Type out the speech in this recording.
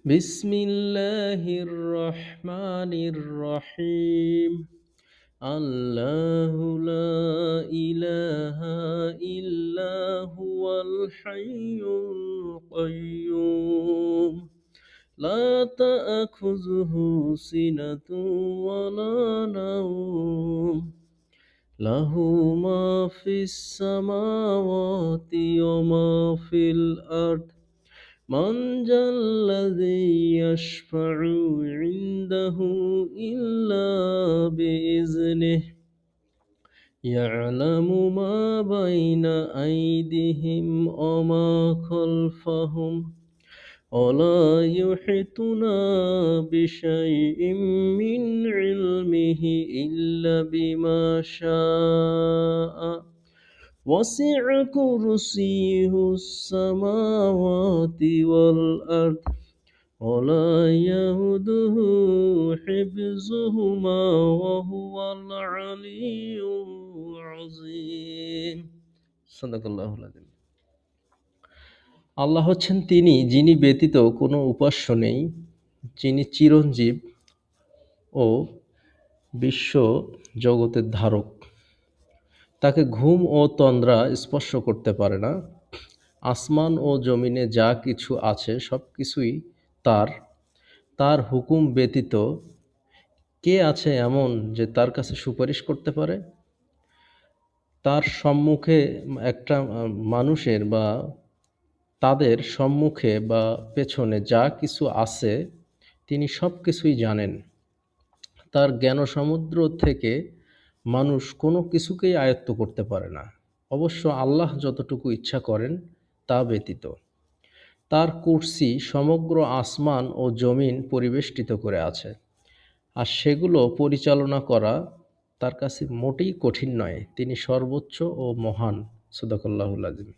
বিসমিল্লাহির রহমানির রহিম। আল্লাহু লা ইলাহা ইল্লা হুয়াল হাইয়ুল কাইয়্যুম লা তা'খুযুহু সিনাতুন ওয়া লা নাওম লাহু মা ফিস সামাওয়াতি ওয়া মা ফিল আরদ من ذا الذي يشفع عنده إلا بإذنه يعلم ما بين أيديهم وما خلفهم ولا يحيطون بشيء من علمه إلا بما شاء وسع كرسيه السماوات والأرض ولا يهده حفظهما وهو العلي العظيم صدق الله العظيم। আল্লাহ হচ্ছেন তিনি, যিনি ব্যতীত কোনো উপাস্য নেই, যিনি চিরঞ্জীব ও বিশ্ব জগতের ধারক। তাকে ঘুম ও তন্দ্রা স্পর্শ করতে পারে না। আসমান ও জমিনে যা কিছু আছে সব কিছুই তার। তার হুকুম ব্যতীত কে আছে এমন যে তার কাছে সুপারিশ করতে পারে? তার সম্মুখে একটা মানুষের বা তাদের সম্মুখে বা পেছনে যা কিছু আছে তিনি সব কিছুই জানেন। তার জ্ঞানসমুদ্র থেকে মানুষ কোনো কিছুকেই আয়ত্ত করতে পারে না, অবশ্য আল্লাহ যতটুকু ইচ্ছা করেন তা ব্যতীত। তার কুরসি সমগ্র আসমান ও জমিন পরিবেষ্টিত করে আছে, আর সেগুলো পরিচালনা করা তার কাছে মোটেই কঠিন নয়। তিনি সর্বোচ্চ ও মহান। সাদাকাল্লাহুল আযীম।